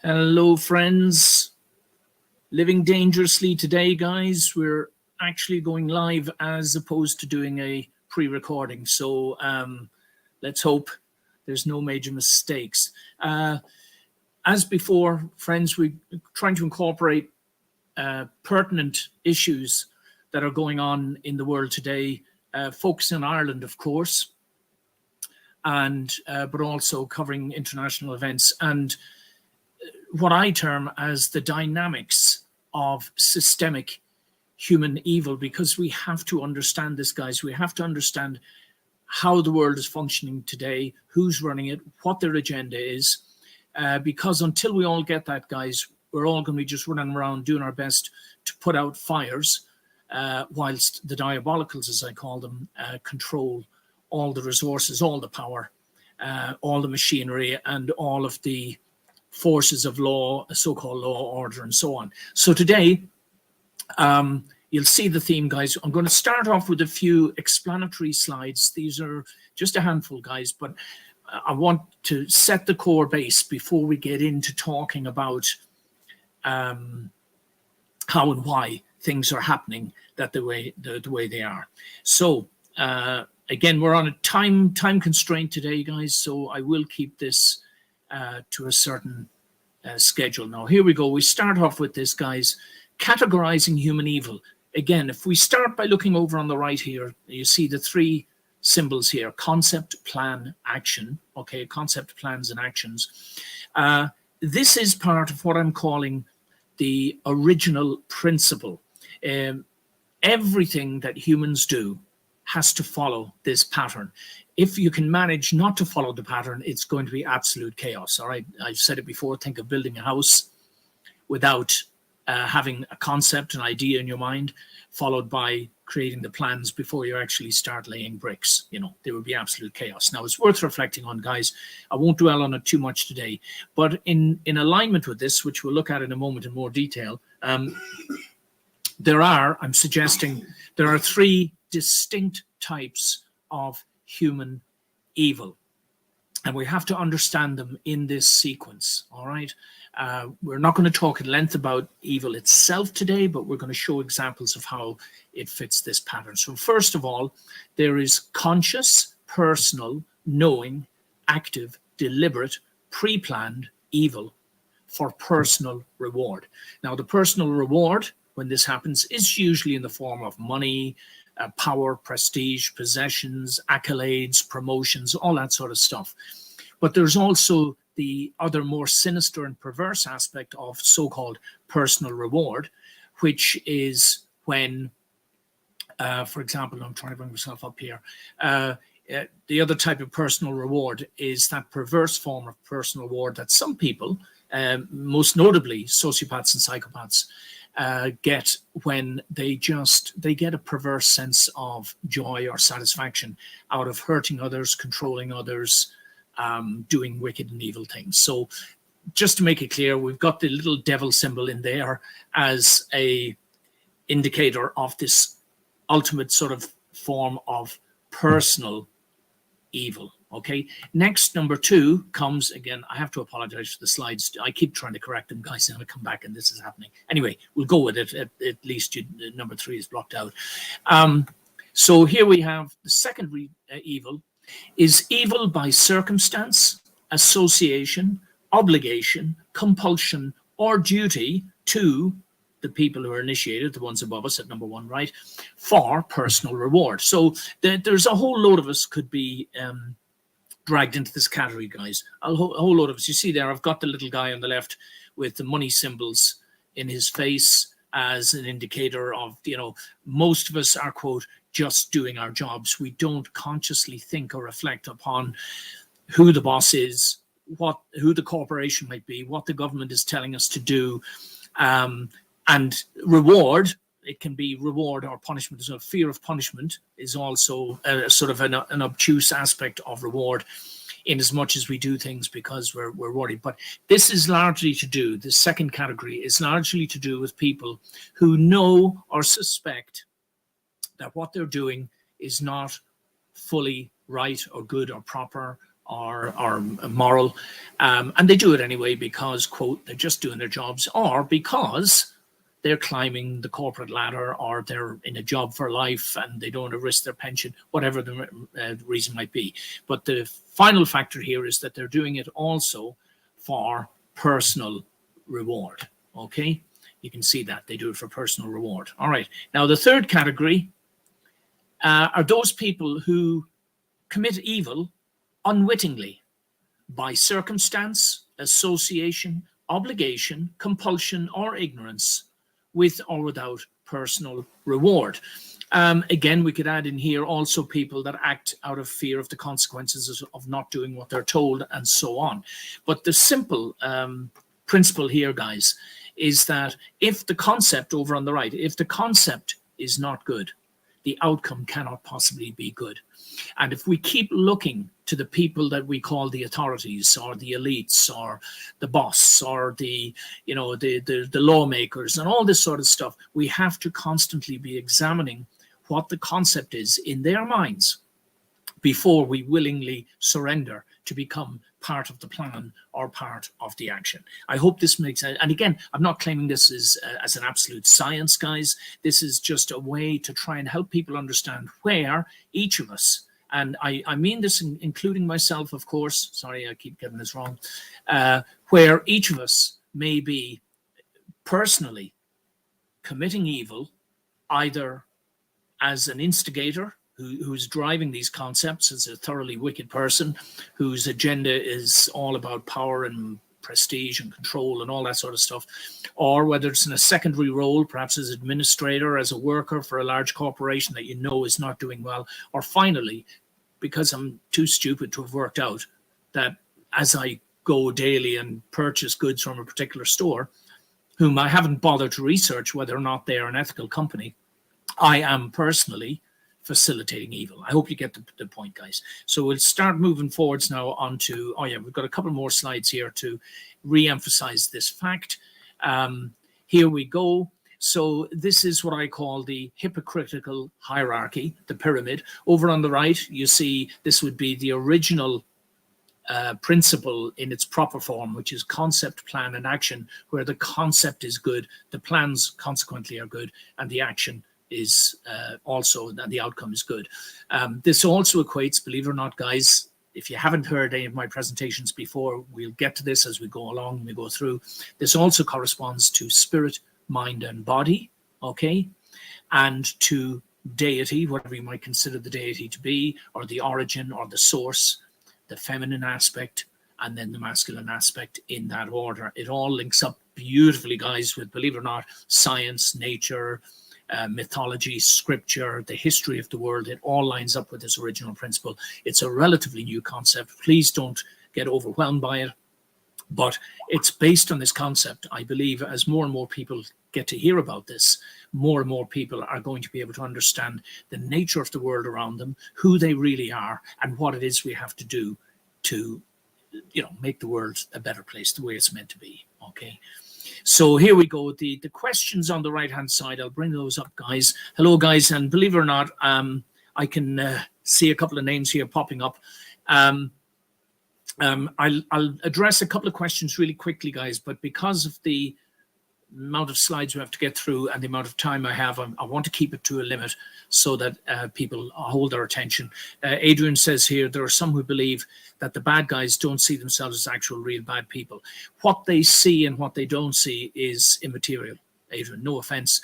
Hello, friends. Living dangerously today, guys. We're actually going live as opposed to doing a pre-recording. So let's hope there's no major mistakes. As before, friends, we're trying to incorporate pertinent issues that are going on in the world today, focusing on Ireland, of course, and but also covering international events and what I term as the dynamics of systemic human evil, because we have to understand this, guys. We have to understand how the world is functioning today, who's running it, what their agenda is, because until we all get that, guys, we're all going to be just running around doing our best to put out fires, whilst the Diabolicals, as I call them, control all the resources, all the power, all the machinery, and all of the forces of law, so-called law, order, and so on. So today, you'll see the theme, guys. I'm going to start off with a few explanatory slides. These are just a handful, guys, but I want to set the core base before we get into talking about how and why things are happening the way they are. So again, we're on a time constraint today, guys, so I will keep this to a certain schedule. Now, here we go. We start off with this, guys, categorizing human evil. Again, if we start by looking over on the right here, you see the three symbols here: concept, plan, action. Okay, concept, plans, and actions. This is part of what I'm calling the original principle. Everything that humans do has to follow this pattern. If you can manage not to follow the pattern, it's going to be absolute chaos. All right, I've said it before. Think of building a house without having a concept, an idea in your mind, followed by creating the plans before you actually start laying bricks. You know, there would be absolute chaos. Now, it's worth reflecting on, guys. I won't dwell on it too much today, but in alignment with this, which we'll look at in a moment in more detail, I'm suggesting there are three distinct types of human evil, and we have to understand them in this sequence. All right, we're not going to talk at length about evil itself today, but we're going to show examples of how it fits this pattern. So first of all, there is conscious, personal, knowing, active, deliberate, pre-planned evil for personal reward. Now, the personal reward, when this happens, is usually in the form of money, power, prestige, possessions, accolades, promotions, all that sort of stuff. But there's also the other more sinister and perverse aspect of so-called personal reward, which is when, for example, I'm trying to bring myself up here, the other type of personal reward is that perverse form of personal reward that some people, most notably sociopaths and psychopaths, get when they get a perverse sense of joy or satisfaction out of hurting others, controlling others, doing wicked and evil things. So just to make it clear, we've got the little devil symbol in there as a indicator of this ultimate sort of form of personal evil. Okay, next, number two comes, again, I have to apologize for the slides. I keep trying to correct them, guys, and I come back and this is happening. Anyway, we'll go with it. At least number three is blocked out. So here we have the second evil is evil by circumstance, association, obligation, compulsion, or duty to the people who are initiated, the ones above us at number one, right, for personal reward. So there's a whole load of us could be dragged into this category, guys. A whole load of us. You see there, I've got the little guy on the left with the money symbols in his face as an indicator of, you know, most of us are, quote, just doing our jobs. We don't consciously think or reflect upon who the boss is, who the corporation might be, what the government is telling us to do, and reward. It can be reward or punishment. So fear of punishment is also sort of an obtuse aspect of reward, in as much as we do things because we're worried. But this is largely to do, the second category is largely to do with people who know or suspect that what they're doing is not fully right or good or proper or moral, and they do it anyway because, quote, they're just doing their jobs, or because they're climbing the corporate ladder, or they're in a job for life and they don't want to risk their pension, whatever the reason might be. But the final factor here is that they're doing it also for personal reward. Okay, you can see that they do it for personal reward. All right, now the third category are those people who commit evil unwittingly by circumstance, association, obligation, compulsion, or ignorance, with or without personal reward. Again, we could add in here also people that act out of fear of the consequences of not doing what they're told, and so on. But the simple principle here, guys, is that if the concept over on the right, if the concept is not good, the outcome cannot possibly be good. And if we keep looking to the people that we call the authorities, or the elites, or the boss, or the lawmakers, and all this sort of stuff, we have to constantly be examining what the concept is in their minds before we willingly surrender to become part of the plan or part of the action. I hope this makes sense. And again, I'm not claiming this is as an absolute science, guys. This is just a way to try and help people understand where each of us, and I mean this including myself, of course, sorry, I keep getting this wrong, where each of us may be personally committing evil, either as an instigator who's driving these concepts as a thoroughly wicked person whose agenda is all about power and prestige and control and all that sort of stuff, or whether it's in a secondary role, perhaps as administrator, as a worker for a large corporation that you know is not doing well, or finally, because I'm too stupid to have worked out that as I go daily and purchase goods from a particular store, whom I haven't bothered to research whether or not they are an ethical company, I am personally facilitating evil. I hope you get the point, guys. So we'll start moving forwards now onto, oh yeah, we've got a couple more slides here to re-emphasize this fact. Here we go. So this is what I call the hypocritical hierarchy, the pyramid. Over on the right, you see this would be the original principle in its proper form, which is concept, plan, and action, where the concept is good, the plans consequently are good, and the action is also, and the outcome is good. This also equates, believe it or not, guys, if you haven't heard any of my presentations before, we'll get to this as we go along, we go through. This also corresponds to spirit, mind, and body, okay? And to deity, whatever you might consider the deity to be, or the origin, or the source, the feminine aspect, and then the masculine aspect in that order. It all links up beautifully, guys, with, believe it or not, science, nature, mythology, scripture, the history of the world. It all lines up with this original principle. It's a relatively new concept. Please don't get overwhelmed by it, but it's based on this concept. I believe as more and more people get to hear about this, more and more people are going to be able to understand the nature of the world around them, who they really are, and what it is we have to do to, make the world a better place, the way it's meant to be. Okay. So here we go. The questions on the right-hand side, I'll bring those up, guys. Hello, guys. And believe it or not, I can see a couple of names here popping up. I'll address a couple of questions really quickly, guys, but because of the amount of slides we have to get through and the amount of time I have, I want to keep it to a limit so that people hold their attention. Adrian says here, there are some who believe that the bad guys don't see themselves as actual real bad people. What they see and what they don't see is immaterial. Adrian, no offense.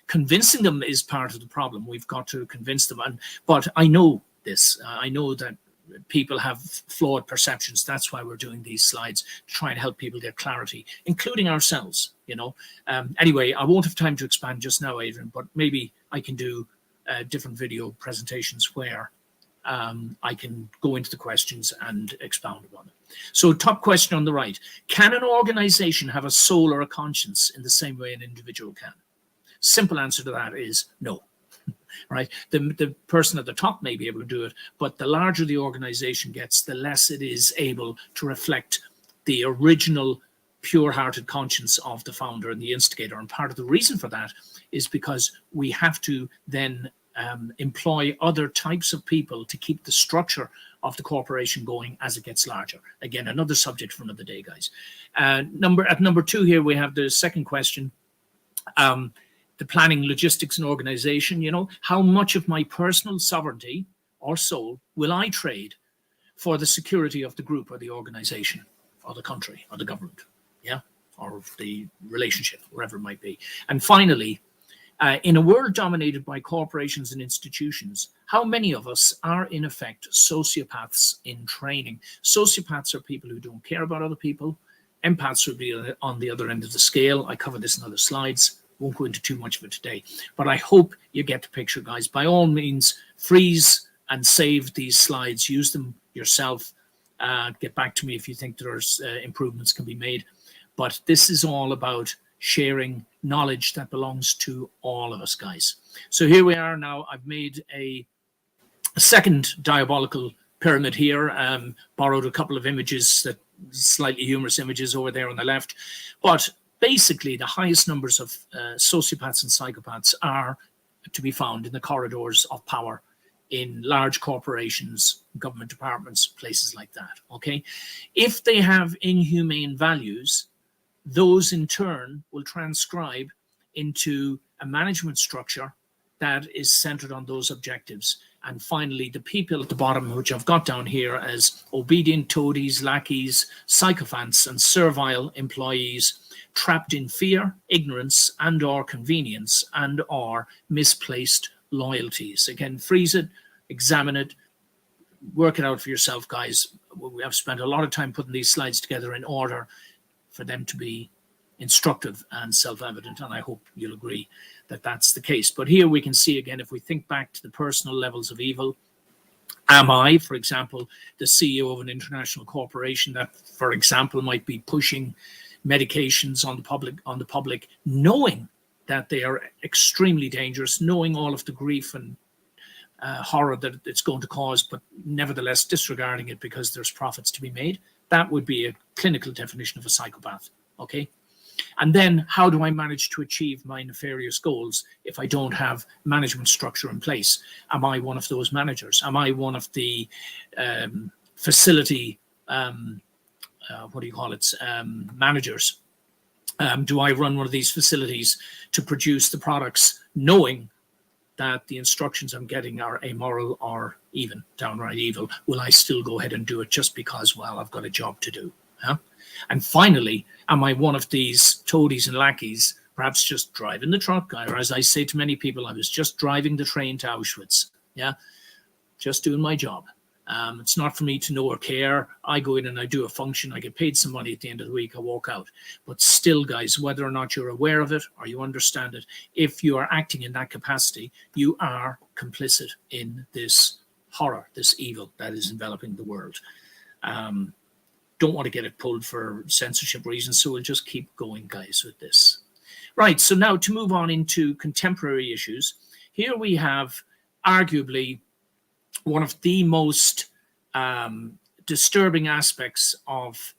Convincing them is part of the problem. We've got to convince them. But I know this. I know that people have flawed perceptions. That's why we're doing these slides, to try and help people get clarity, including ourselves, Anyway, I won't have time to expand just now, Adrian, but maybe I can do different video presentations where I can go into the questions and expound upon it. So top question on the right: can an organization have a soul or a conscience in the same way an individual can? Simple answer to that is no. Right? The person at the top may be able to do it, but the larger the organization gets, the less it is able to reflect the original pure-hearted conscience of the founder and the instigator. And part of the reason for that is because we have to then employ other types of people to keep the structure of the corporation going as it gets larger. Again, another subject for another day, guys. At number 2 here, we have the second question. The planning, logistics, and organization. You know, how much of my personal sovereignty or soul will I trade for the security of the group or the organization or the country or the government? Yeah, or the relationship, wherever it might be. And finally, in a world dominated by corporations and institutions, how many of us are in effect sociopaths in training? Sociopaths are people who don't care about other people. Empaths would be on the other end of the scale. I cover this in other slides. Won't go into too much of it today, but I hope you get the picture, guys. By all means, freeze and save these slides. Use them yourself. Get back to me if you think there's improvements can be made. But this is all about sharing knowledge that belongs to all of us, guys. So here we are now. I've made a second diabolical pyramid here. Borrowed a couple of images, that slightly humorous images over there on the left. But basically, the highest numbers of sociopaths and psychopaths are to be found in the corridors of power in large corporations, government departments, places like that, okay? If they have inhumane values, those in turn will transcribe into a management structure that is centered on those objectives. And finally, the people at the bottom, which I've got down here as obedient toadies, lackeys, sycophants, and servile employees, trapped in fear, ignorance, and or convenience, and or misplaced loyalties. Again, freeze it, examine it, work it out for yourself, guys. We have spent a lot of time putting these slides together in order for them to be instructive and self-evident, and I hope you'll agree that that's the case. But here we can see, again, if we think back to the personal levels of evil, am I, for example, the CEO of an international corporation that, for example, might be pushing medications on the public, knowing that they are extremely dangerous, knowing all of the grief and horror that it's going to cause, but nevertheless disregarding it because there's profits to be made? That would be a clinical definition of a psychopath, okay? And then how do I manage to achieve my nefarious goals if I don't have management structure in place? Am I one of those managers? Am I one of the facility managers? Do I run one of these facilities to produce the products knowing that the instructions I'm getting are amoral or even downright evil? Will I still go ahead and do it just because, well, I've got a job to do? Huh? And finally, am I one of these toadies and lackeys, perhaps just driving the truck, or as I say to many people, I was just driving the train to Auschwitz, yeah, just doing my job. It's not for me to know or care. I go in and I do a function. I get paid some money at the end of the week. I walk out. But still, guys, whether or not you're aware of it or you understand it, if you are acting in that capacity, you are complicit in this horror, this evil that is enveloping the world. Don't want to get it pulled for censorship reasons, so we'll just keep going, guys, with this. Right, so now to move on into contemporary issues. Here we have arguably one of the most disturbing aspects of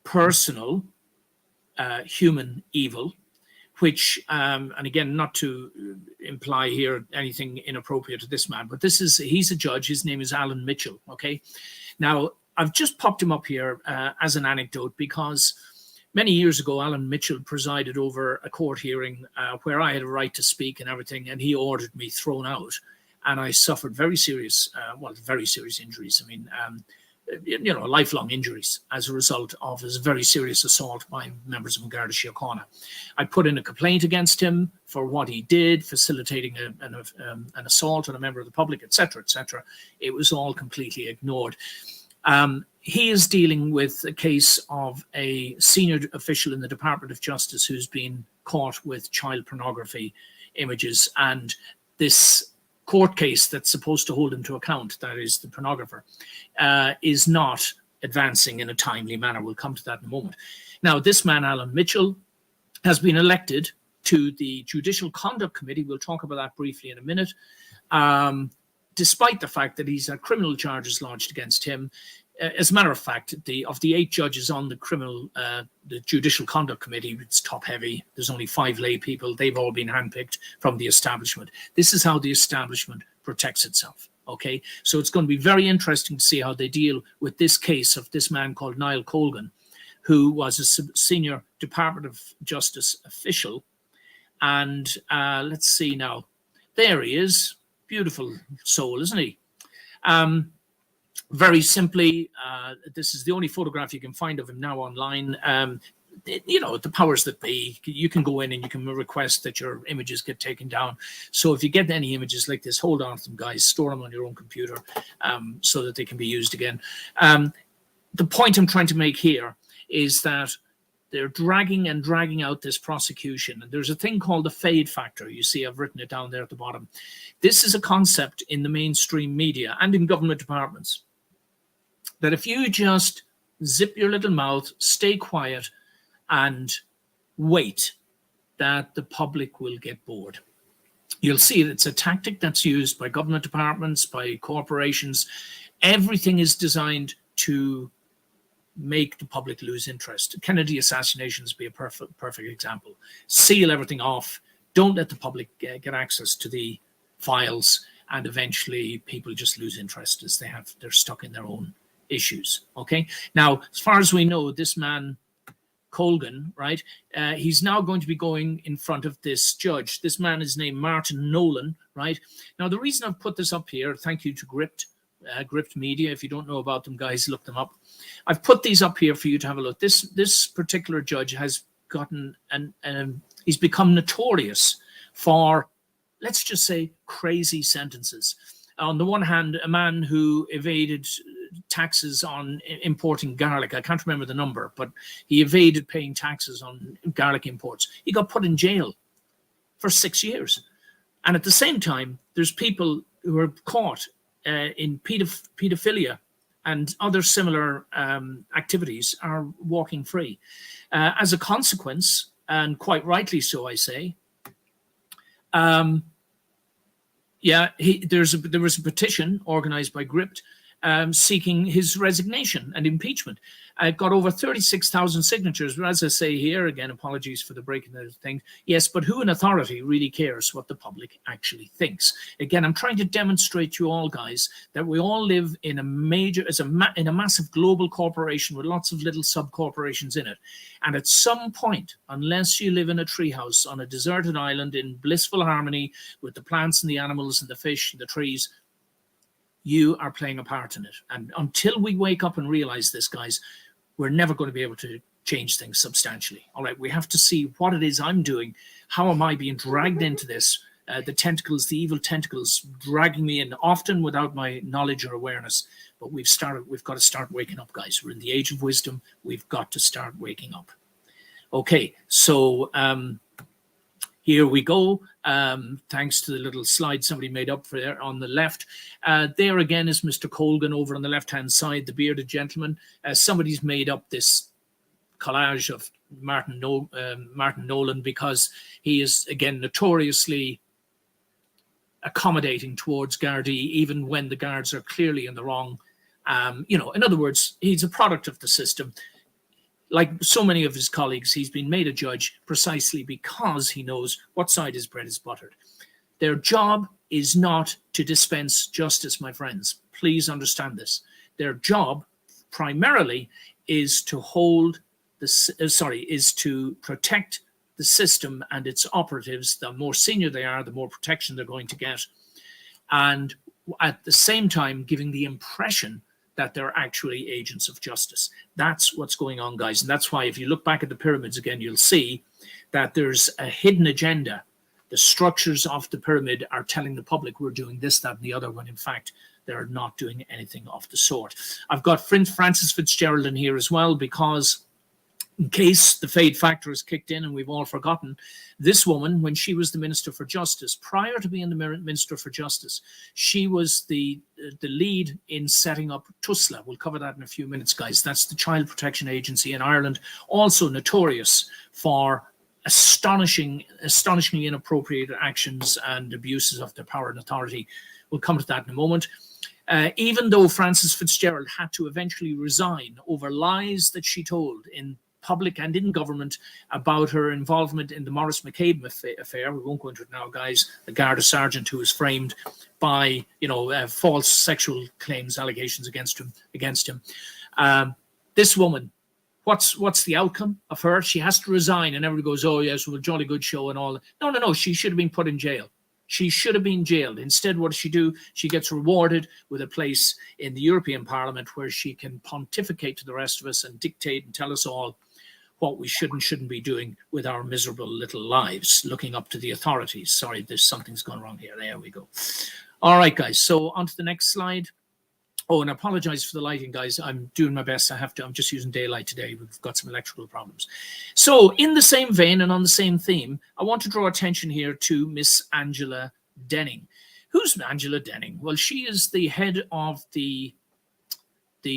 personal human evil, which, and again, not to imply here anything inappropriate to this man, but he's a judge. His name is Alan Mitchell, okay? Now, I've just popped him up here as an anecdote because many years ago, Alan Mitchell presided over a court hearing where I had a right to speak and everything, and he ordered me thrown out. And I suffered very serious injuries. I mean, lifelong injuries as a result of his very serious assault by members of Garda Síochána. I put in a complaint against him for what he did, facilitating an assault on a member of the public, etc., etc. It was all completely ignored. He is dealing with a case of a senior official in the Department of Justice who's been caught with child pornography images, and this court case that's supposed to hold him to account, that is the pornographer, is not advancing in a timely manner. We'll come to that in a moment. Now, this man, Alan Mitchell, has been elected to the Judicial Conduct Committee. We'll talk about that briefly in a minute. Despite the fact that he's had criminal charges lodged against him. As a matter of fact, of the 8 judges on the Judicial Conduct Committee, it's top heavy. There's only 5 lay people. They've all been handpicked from the establishment. This is how the establishment protects itself. Okay, so it's going to be very interesting to see how they deal with this case of this man called Niall Colgan, who was a senior Department of Justice official. And let's see now. There he is. Beautiful soul, isn't he? Very simply, this is the only photograph you can find of him now online. You know, the powers that be, you can go in and you can request that your images get taken down. So if you get any images like this, hold on to them, guys, store them on your own computer so that they can be used again. The point I'm trying to make here is that they're dragging and dragging out this prosecution. And there's a thing called the fade factor. You see, I've written it down there at the bottom. This is a concept in the mainstream media and in government departments, that if you just zip your little mouth, stay quiet, and wait, that the public will get bored. You'll see that it's a tactic that's used by government departments, by corporations. Everything is designed to make the public lose interest. Kennedy assassinations be a perfect example. Seal everything off. Don't let the public get access to the files, and eventually people just lose interest as they're stuck in their own issues. Okay. Now, as far as we know, this man Colgan, right? He's now going to be going in front of this judge. This man is named Martin Nolan, right? Now, the reason I've put this up here, thank you to Gript Media. If you don't know about them, guys, look them up. I've put these up here for you to have a look. This particular judge has gotten he's become notorious for, let's just say, crazy sentences. On the one hand, a man who evaded taxes on importing garlic. I can't remember the number, but he evaded paying taxes on garlic imports. He got put in jail for 6 years. And at the same time, there's people who are caught in pedophilia and other similar activities are walking free. As a consequence, and quite rightly so, I say, there was a petition organized by Gript seeking his resignation and impeachment. It got over 36,000 signatures. But as I say here, again, apologies for the breaking the thing. Yes, but who in authority really cares what the public actually thinks? Again, I'm trying to demonstrate to you all, guys, that we all live in in a massive global corporation with lots of little sub-corporations in it. And at some point, unless you live in a treehouse on a deserted island in blissful harmony with the plants and the animals and the fish and the trees, you are playing a part in it. And until we wake up and realize this, guys, we're never going to be able to change things substantially. All right, we have to see what it is I'm doing. How am I being dragged into this? The tentacles, the evil tentacles dragging me in, often without my knowledge or awareness. But we've got to start waking up, guys. We're in the age of wisdom. We've got to start waking up. Okay, so here we go. Thanks to the little slide somebody made up for there on the left. There again is Mr. Colgan over on the left-hand side, the bearded gentleman. Somebody's made up this collage of Martin Nolan because he is, again, notoriously accommodating towards Gardaí, even when the guards are clearly in the wrong. In other words, he's a product of the system. Like so many of his colleagues, he's been made a judge precisely because he knows what side his bread is buttered. Their job is not to dispense justice, my friends. Please understand this. Their job primarily is to protect the system and its operatives. The more senior they are, the more protection they're going to get. And at the same time, giving the impression that they're actually agents of justice. That's what's going on, guys. And that's why if you look back at the pyramids again, you'll see that there's a hidden agenda. The structures of the pyramid are telling the public we're doing this, that, and the other, when in fact they're not doing anything of the sort. I've got Francis Fitzgerald in here as well, because in case the fade factor is kicked in and we've all forgotten, this woman, when she was the Minister for Justice, prior to being the Minister for Justice, she was the lead in setting up TUSLA. We'll cover that in a few minutes, guys. That's the Child Protection Agency in Ireland, also notorious for astonishingly inappropriate actions and abuses of their power and authority. We'll come to that in a moment. Even though Francis Fitzgerald had to eventually resign over lies that she told in public and in government about her involvement in the Maurice McCabe affair. We won't go into it now, guys. The Garda sergeant who was framed by, false sexual claims, allegations against him. This woman, what's the outcome of her? She has to resign, and everybody goes, "Oh yes, well, jolly good show and all." No. She should have been put in jail. She should have been jailed. Instead, what does she do? She gets rewarded with a place in the European Parliament where she can pontificate to the rest of us and dictate and tell us all what we should and shouldn't be doing with our miserable little lives, looking up to the authorities. Sorry, something's gone wrong here. There we go. All right, guys. So on to the next slide. Oh, and I apologize for the lighting, guys. I'm doing my best. I'm just using daylight today. We've got some electrical problems. So in the same vein and on the same theme, I want to draw attention here to Miss Angela Denning. Who's Angela Denning? Well, she is the head of the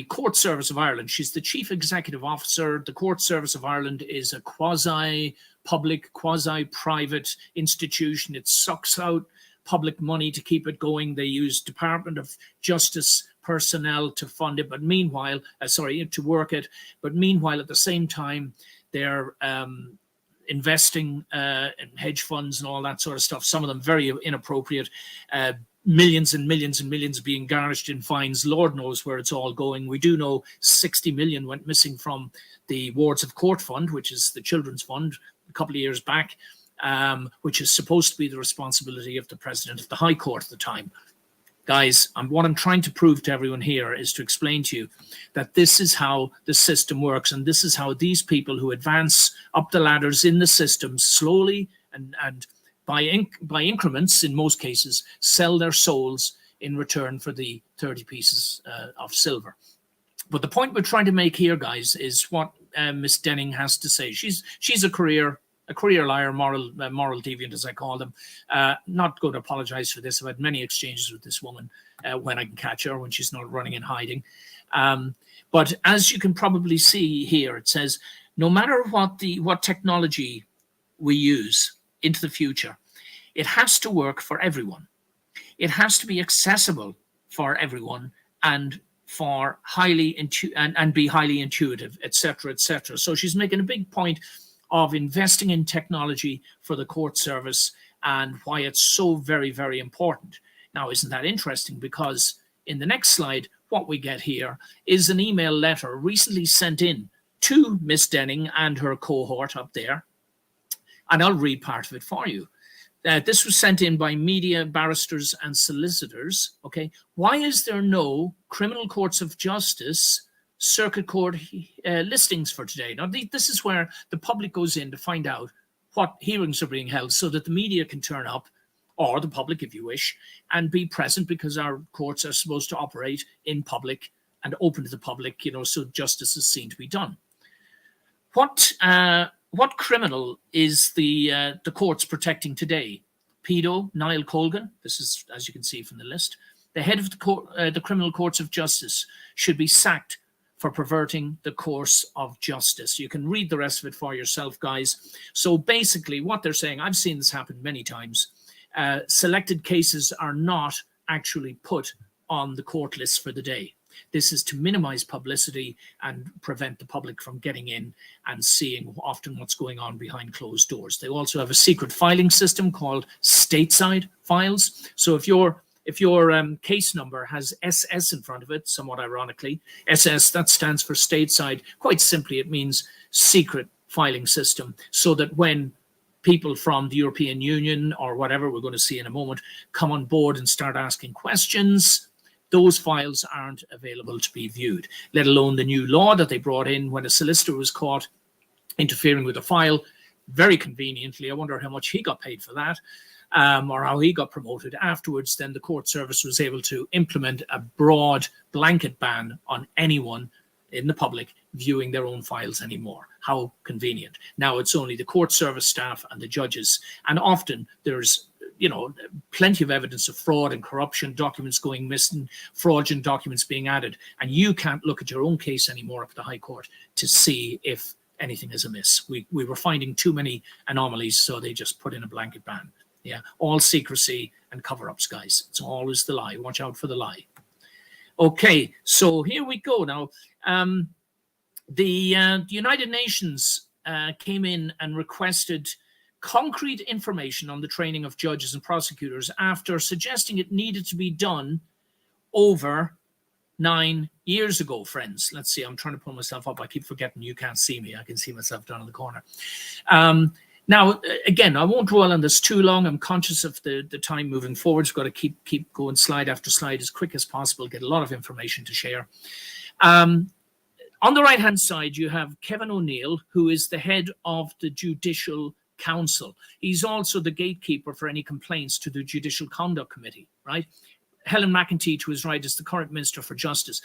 Court Service of Ireland. She's the Chief Executive Officer. The Court Service of Ireland is a quasi-public, quasi-private institution. It sucks out public money to keep it going. They use Department of Justice personnel to fund it, but meanwhile, to work it. But meanwhile, at the same time, they're investing in hedge funds and all that sort of stuff. Some of them very inappropriate. Millions and millions and millions being garnished in fines. Lord knows where it's all going. We do know 60 million went missing from the Wards of Court Fund, which is the children's fund, a couple of years back, which is supposed to be the responsibility of the President of the High Court at the time. Guys, what I'm trying to prove to everyone here is to explain to you that this is how the system works, and this is how these people who advance up the ladders in the system slowly and by increments, in most cases, sell their souls in return for the 30 pieces of silver. But the point we're trying to make here, guys, is what Miss Denning has to say. She's a career liar, moral deviant, as I call them. Not going to apologize for this. I've had many exchanges with this woman when I can catch her, when she's not running and hiding. But as you can probably see here, it says, no matter what technology we use into the future, it has to work for everyone. It has to be accessible for everyone and for be highly intuitive, etc., etc. So she's making a big point of investing in technology for the court service and why it's so very, very important. Now, isn't that interesting? Because in the next slide, what we get here is an email letter recently sent in to Miss Denning and her cohort up there. And I'll read part of it for you. This was sent in by media, barristers and solicitors. Okay, why is there no criminal courts of justice circuit court listings for today? Now, this is where the public goes in to find out what hearings are being held so that the media can turn up, or the public, if you wish, and be present, because our courts are supposed to operate in public and open to the public, so justice is seen to be done. What criminal is the courts protecting today? Pedo Niall Colgan, this is, as you can see from the list, the head of the criminal courts of justice, should be sacked for perverting the course of justice. You can read the rest of it for yourself, guys. So basically what they're saying, I've seen this happen many times, selected cases are not actually put on the court list for the day. This is to minimize publicity and prevent the public from getting in and seeing often what's going on behind closed doors. They also have a secret filing system called stateside files. So if your case number has SS in front of it, somewhat ironically, SS, that stands for stateside. Quite simply, it means secret filing system, so that when people from the European Union or whatever we're going to see in a moment come on board and start asking questions, those files aren't available to be viewed, let alone the new law that they brought in when a solicitor was caught interfering with a file. Very conveniently, I wonder how much he got paid for that, or how he got promoted afterwards. Then the court service was able to implement a broad blanket ban on anyone in the public viewing their own files anymore. How convenient. Now it's only the court service staff and the judges. And often there's plenty of evidence of fraud and corruption, documents going missing, fraudulent documents being added, and you can't look at your own case anymore up at the High Court to see if anything is amiss. We were finding too many anomalies, so they just put in a blanket ban. Yeah, all secrecy and cover-ups, guys. It's always the lie. Watch out for the lie. Okay, so here we go now. The United Nations came in and requested concrete information on the training of judges and prosecutors after suggesting it needed to be done over 9 years ago, friends. Let's see, I'm trying to pull myself up. I keep forgetting you can't see me. I can see myself down in the corner. Now, again, I won't dwell on this too long. I'm conscious of the time moving forward. We've got to keep going slide after slide as quick as possible, get a lot of information to share. On the right-hand side, you have Kevin O'Neill, who is the head of the Judicial Council. He's also the gatekeeper for any complaints to the Judicial Conduct Committee, right? Helen McEntee, to his right, is the current Minister for Justice.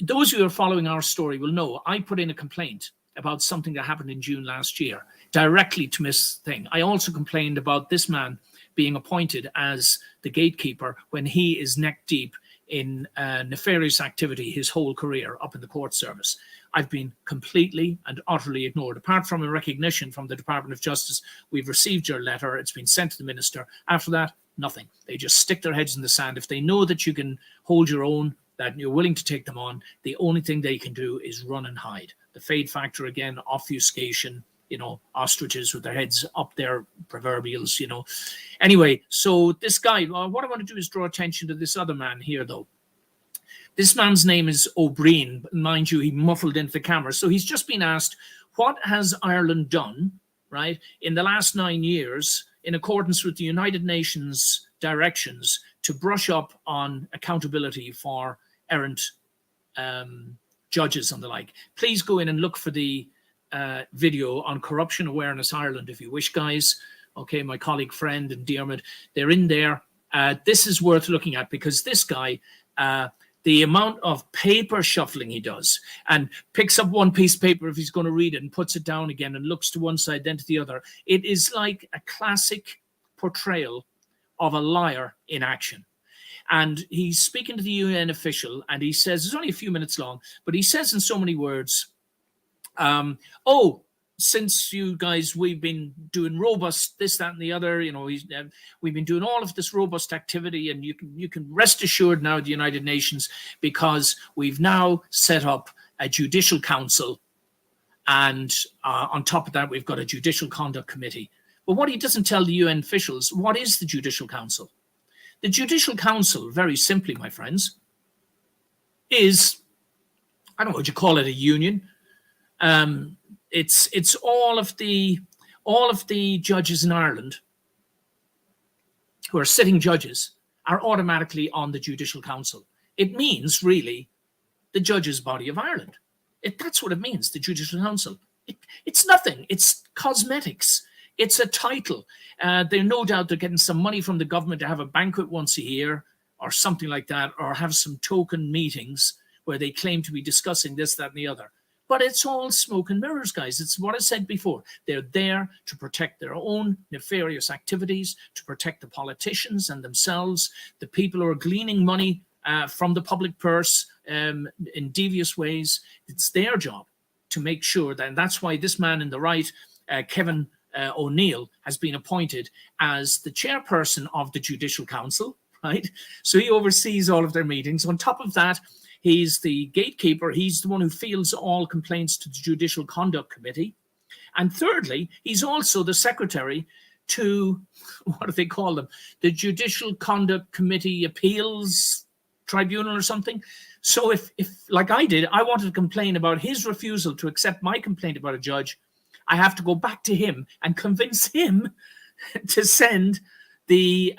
Those who are following our story will know I put in a complaint about something that happened in June last year, directly to Miss Thing. I also complained about this man being appointed as the gatekeeper when he is neck deep in nefarious activity his whole career up in the court service. I've been completely and utterly ignored. Apart from a recognition from the Department of Justice, we've received your letter, it's been sent to the minister. After that, nothing. They just stick their heads in the sand. If they know that you can hold your own, that you're willing to take them on, the only thing they can do is run and hide. The fade factor again, obfuscation, you know, ostriches with their heads up their proverbials, you know. Anyway, so this guy, what I want to do is draw attention to this other man here, though. This man's name is O'Brien. Mind you, he muffled into the camera. So he's just been asked, what has Ireland done, right, in the last 9 years in accordance with the United Nations directions to brush up on accountability for errant judges and the like. Please go in and look for the video on Corruption Awareness Ireland if you wish, guys. Okay, my colleague, friend, and Diarmid, they're in there. This is worth looking at because this guy, the amount of paper shuffling he does and picks up one piece of paper if he's going to read it and puts it down again and looks to one side then to the other. It is like a classic portrayal of a liar in action. And he's speaking to the UN official and he says, it's only a few minutes long, but he says in so many words, oh, since you guys, we've been doing robust this, that, and the other, you know, we've been doing all of this robust activity, and you can rest assured now, the United Nations, because we've now set up a judicial council, and on top of that, we've got a judicial conduct committee. But what he doesn't tell the UN officials, what is the judicial council? The judicial council, very simply, my friends, is, I don't know what you call it, a union. It's all of the judges in Ireland who are sitting judges are automatically on the Judicial Council. It means really the judges' body of Ireland. That's what it means, the Judicial Council. It's nothing. It's cosmetics. It's a title. They're no doubt they're getting some money from the government to have a banquet once a year or something like that, or have some token meetings where they claim to be discussing this, that, and the other. But it's all smoke and mirrors, guys. It's what I said before. They're there to protect their own nefarious activities, to protect the politicians and themselves, the people who are gleaning money from the public purse in devious ways. It's their job to make sure that, and that's why this man in the right, Kevin O'Neill, has been appointed as the chairperson of the Judicial Council, right? So he oversees all of their meetings. On top of that, he's the gatekeeper. He's the one who fields all complaints to the Judicial Conduct Committee. And thirdly, he's also the secretary to, what do they call them? The Judicial Conduct Committee Appeals Tribunal or something. So if like I did, I wanted to complain about his refusal to accept my complaint about a judge, I have to go back to him and convince him to send the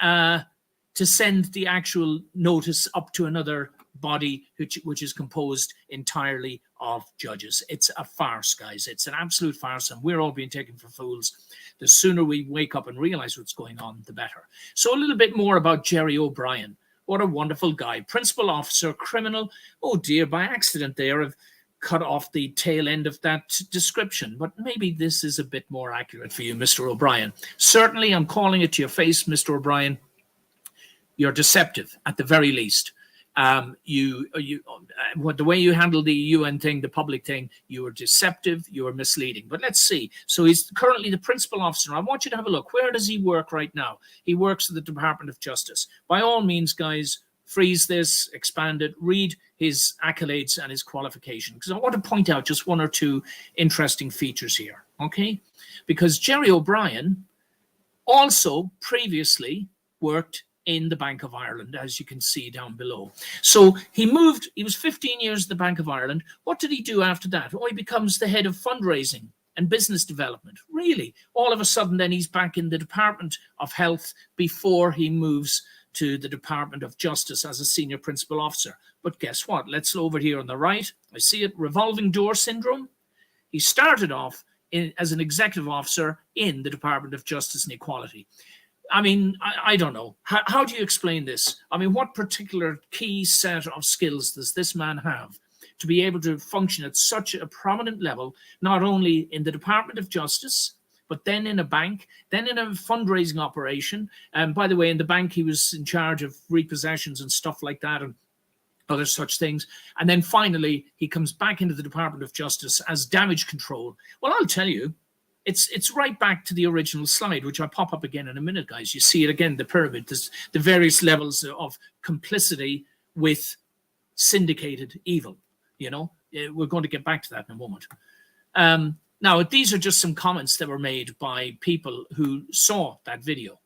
actual notice up to another body which is composed entirely of judges. It's a farce, guys. It's an absolute farce, and we're all being taken for fools. The sooner we wake up and realize what's going on, the better. So a little bit more about Jerry O'Brien. What a wonderful guy. Principal officer, criminal. Oh dear, by accident there I've cut off the tail end of that description, but maybe this is a bit more accurate for you, Mr. O'Brien. Certainly, I'm calling it to your face, Mr. O'Brien. You're deceptive, at the very least. The way you handle the UN thing, the public thing, you were deceptive, you were misleading. But let's see. So he's currently the principal officer. I want you to have a look. Where does he work right now? He works at the Department of Justice. By all means, guys, freeze this, expand it, read his accolades and his qualification, because I want to point out just one or two interesting features here, okay? Because Jerry O'Brien also previously worked in the Bank of Ireland, as you can see down below. So he was 15 years at the Bank of Ireland. What did he do after that? Oh, he becomes the head of fundraising and business development. Really? All of a sudden, then he's back in the Department of Health before he moves to the Department of Justice as a senior principal officer. But guess what? Let's look over here on the right. I see it, revolving door syndrome. He started off as an executive officer in the Department of Justice and Equality. I mean, I don't know. How do you explain this? I mean, what particular key set of skills does this man have to be able to function at such a prominent level, not only in the Department of Justice, but then in a bank, then in a fundraising operation? And by the way, in the bank, he was in charge of repossessions and stuff like that, and other such things. And then finally, he comes back into the Department of Justice as damage control. Well, I'll tell you, it's right back to the original slide, which I'll pop up again in a minute, guys. You see it again, the pyramid, the various levels of complicity with syndicated evil. You know, we're going to get back to that in a moment. Now, these are just some comments that were made by people who saw that video.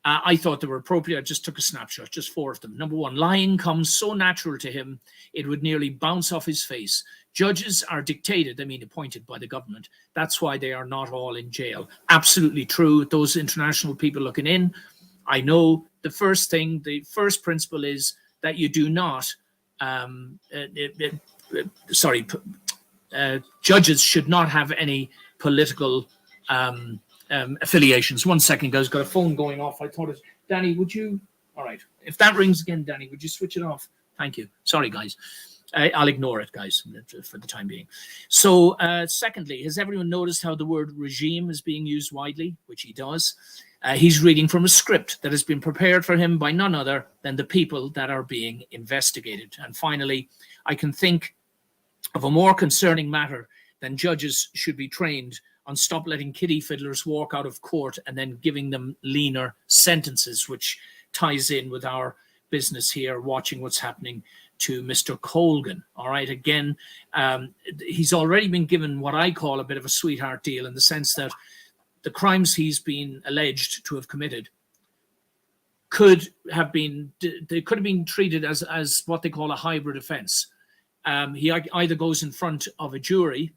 I thought they were appropriate. I just took a snapshot, just 4 of them. Number 1, lying comes so natural to him, it would nearly bounce off his face. Judges are dictated, appointed by the government. That's why they are not all in jail. Absolutely true. Those international people looking in, I know the first principle is that you do not, judges should not have any political affiliations. 1 second, guys. Got a phone going off. I thought it. Danny, would you? All right. If that rings again, Danny, would you switch it off? Thank you. Sorry, guys. I'll ignore it, guys, for the time being. So, secondly, has everyone noticed how the word regime is being used widely? Which he does. He's reading from a script that has been prepared for him by none other than the people that are being investigated. And finally, I can think of a more concerning matter than judges should be trained on stop letting kiddie fiddlers walk out of court and then giving them leaner sentences, which ties in with our business here, watching what's happening to Mr. Colgan. All right, again, he's already been given what I call a bit of a sweetheart deal, in the sense that the crimes he's been alleged to have committed could have been treated as what they call a hybrid offence. He either goes in front of a jury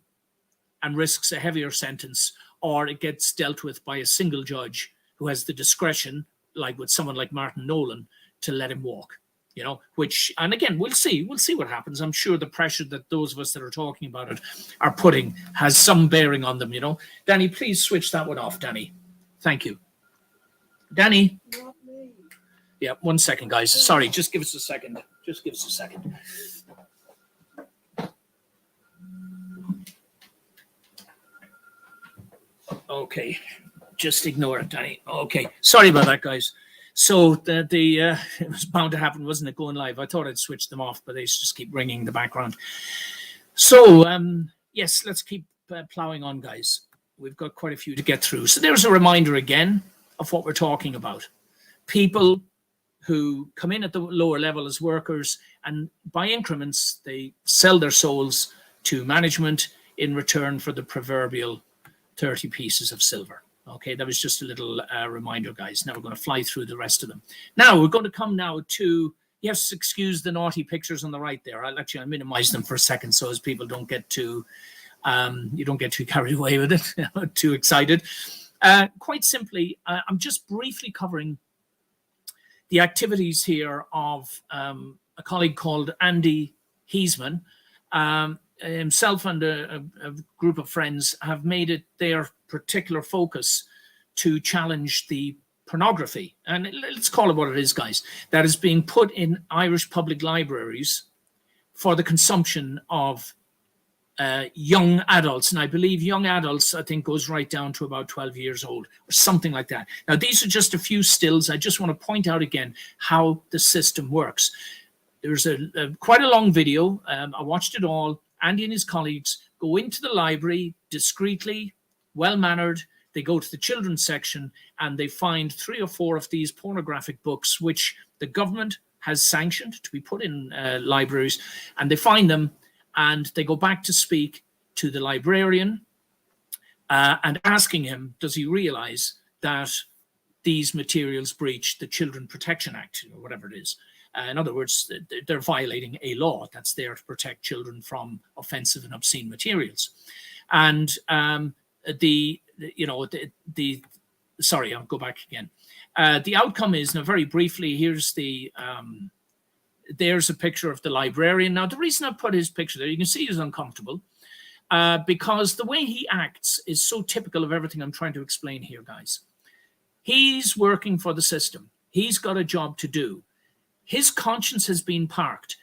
and risks a heavier sentence, or it gets dealt with by a single judge who has the discretion, like with someone like Martin Nolan, to let him walk. You know, which, and again, we'll see what happens. I'm sure the pressure that those of us that are talking about it are putting has some bearing on them, you know. Danny, please switch that one off, Danny. Thank you. Danny? Not me. Yeah, 1 second, guys. Sorry, just give us a second. Just give us a second. Okay, just ignore it, Danny. Okay, sorry about that, guys. So it was bound to happen, wasn't it, going live? I thought I'd switch them off, but they just keep ringing in the background. So, yes, let's keep plowing on, guys. We've got quite a few to get through. So there's a reminder again of what we're talking about. People who come in at the lower level as workers, and by increments, they sell their souls to management in return for the proverbial 30 pieces of silver. Okay, that was just a little reminder, guys. Now we're going to fly through the rest of them. Now we're going to come now to, yes, excuse the naughty pictures on the right there. I'll minimize them for a second so as people don't get too, you don't get too carried away with it, too excited. Quite simply, I'm just briefly covering the activities here of a colleague called Andy Heisman. Himself and a group of friends have made it their particular focus to challenge the pornography, and let's call it what it is, guys, that is being put in Irish public libraries for the consumption of young adults. And I believe young adults, I think, goes right down to about 12 years old or something like that. Now, these are just a few stills. I just want to point out again how the system works. There's quite a long video. I watched it all. Andy and his colleagues go into the library discreetly, well-mannered. They go to the children's section and they find 3 or 4 of these pornographic books, which the government has sanctioned to be put in libraries, and they find them and they go back to speak to the librarian and asking him, does he realize that these materials breach the Children Protection Act, or whatever it is. In other words, they're violating a law that's there to protect children from offensive and obscene materials. And sorry, I'll go back again. The outcome is, now very briefly, here's there's a picture of the librarian. Now, the reason I put his picture there, you can see he's uncomfortable because the way he acts is so typical of everything I'm trying to explain here, guys. He's working for the system. He's got a job to do. His conscience has been parked.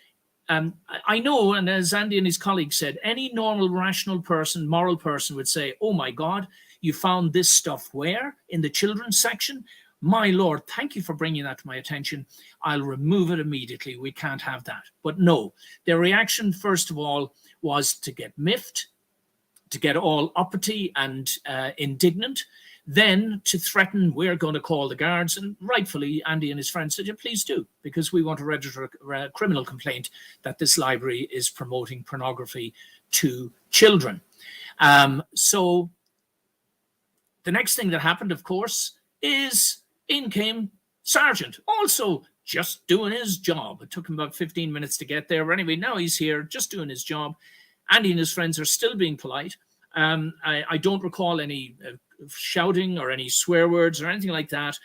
I know, and as Andy and his colleagues said, any normal, rational person, moral person would say, oh my God, you found this stuff where? In the children's section? My Lord, thank you for bringing that to my attention. I'll remove it immediately. We can't have that. But no, their reaction, first of all, was to get miffed, to get all uppity and indignant, then to threaten, we're going to call the guards. And rightfully, Andy and his friends said, yeah, please do, because we want to register a criminal complaint that this library is promoting pornography to children. So the next thing that happened, of course, is in came Sergeant, also just doing his job. It took him about 15 minutes to get there. But anyway, now he's here, just doing his job. Andy and his friends are still being polite. I don't recall any shouting or any swear words or anything like that.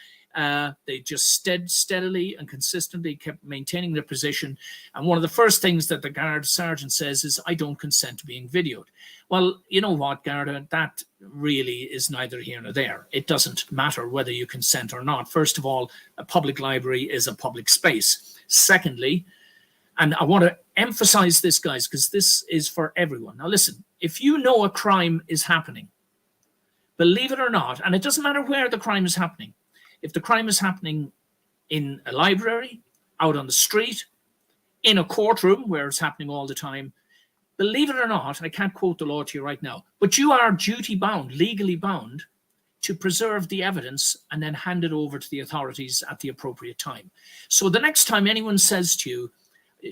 They just steadily and consistently kept maintaining their position. And one of the first things that the guard sergeant says is, I don't consent to being videoed. Well, you know what, Garda, that really is neither here nor there. It doesn't matter whether you consent or not. First of all, a public library is a public space. Secondly, and I want to emphasize this, guys, because this is for everyone. Now, listen, if you know a crime is happening, believe it or not, and it doesn't matter where the crime is happening. If the crime is happening in a library, out on the street, in a courtroom where it's happening all the time, believe it or not, I can't quote the law to you right now, but you are duty bound, legally bound, to preserve the evidence and then hand it over to the authorities at the appropriate time. So the next time anyone says to you,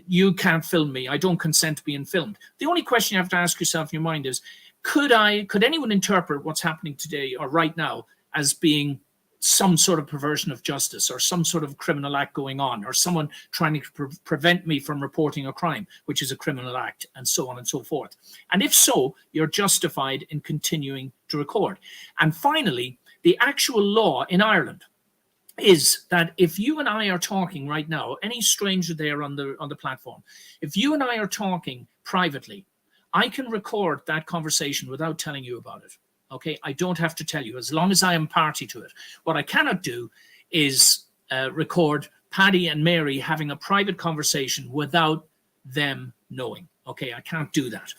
you can't film me, I don't consent to being filmed, the only question you have to ask yourself in your mind is, could anyone interpret what's happening today or right now as being some sort of perversion of justice or some sort of criminal act going on, or someone trying to prevent me from reporting a crime, which is a criminal act, and so on and so forth? And if so, you're justified in continuing to record. And finally, the actual law in Ireland is that if you and I are talking right now, any stranger there on the platform, if you and I are talking privately, I can record that conversation without telling you about it. Okay, I don't have to tell you, as long as I am party to it. What I cannot do is record Paddy and Mary having a private conversation without them knowing. Okay, I can't do that.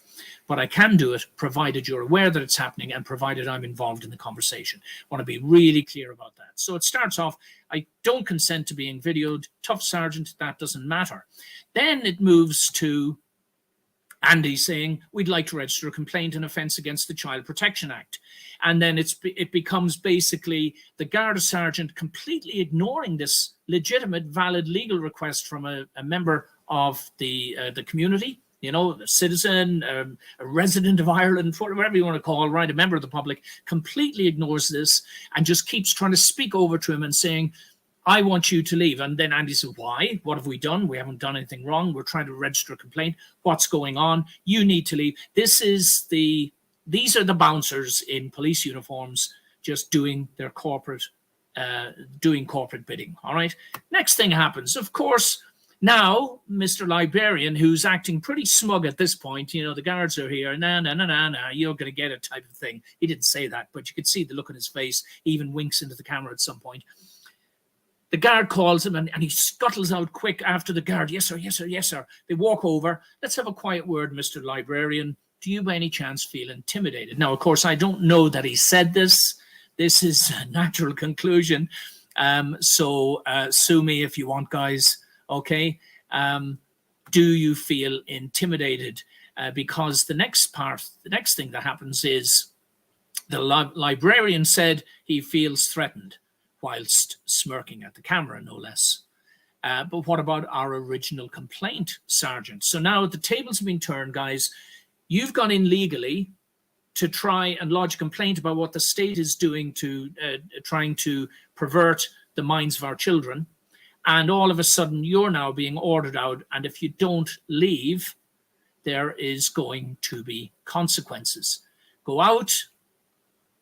But I can do it provided you're aware that it's happening and provided I'm involved in the conversation. I want to be really clear about that. So it starts off, I don't consent to being videoed. Tough sergeant, that doesn't matter. Then it moves to Andy saying, we'd like to register a complaint, an offence against the Child Protection Act. And then it becomes basically the Garda sergeant completely ignoring this legitimate, valid legal request from a member of the community, you know, a citizen, a resident of Ireland, whatever you want to call, right, a member of the public, completely ignores this and just keeps trying to speak over to him and saying, I want you to leave. And then Andy says, why? What have we done? We haven't done anything wrong. We're trying to register a complaint. What's going on? You need to leave. These are the bouncers in police uniforms just doing their corporate bidding. All right. Next thing happens, of course, now Mr. Librarian, who's acting pretty smug at this point, you know, the guards are here, nah, you're going to get it type of thing. He didn't say that, but you could see the look on his face. He even winks into the camera at some point. The guard calls him and he scuttles out quick after the guard. Yes, sir, yes, sir, yes, sir. They walk over. Let's have a quiet word, Mr. Librarian. Do you by any chance feel intimidated? Now, of course, I don't know that he said this. This is a natural conclusion. So sue me if you want, guys. Okay. Do you feel intimidated? Because the next thing that happens is the librarian said he feels threatened, whilst smirking at the camera, no less. But what about our original complaint, Sergeant? So now the tables have been turned, guys. You've gone in legally to try and lodge a complaint about what the state is doing to trying to pervert the minds of our children. And all of a sudden, you're now being ordered out. And if you don't leave, there is going to be consequences. Go out,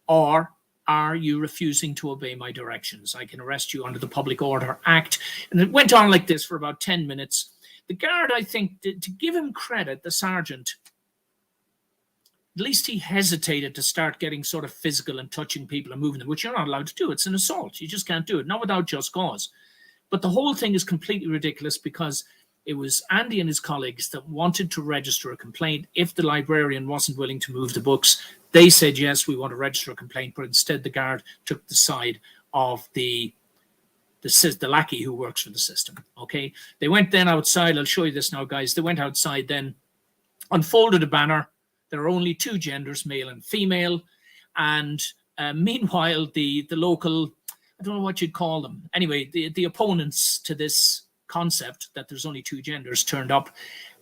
or are you refusing to obey my directions? I can arrest you under the Public Order Act. And it went on like this for about 10 minutes. The guard, I think, to give him credit, the sergeant, at least he hesitated to start getting sort of physical and touching people and moving them, which you're not allowed to do. It's an assault. You just can't do it, not without just cause. But the whole thing is completely ridiculous because it was Andy and his colleagues that wanted to register a complaint. If the librarian wasn't willing to move the books, they said, yes, we want to register a complaint, but instead the guard took the side of the lackey who works for the system, okay? They went then outside. I'll show you this now, guys. They went outside then, unfolded a banner. There are only two genders, male and female. And meanwhile, the local, I don't know what you'd call them. Anyway, the opponents to this concept that there's only two genders turned up.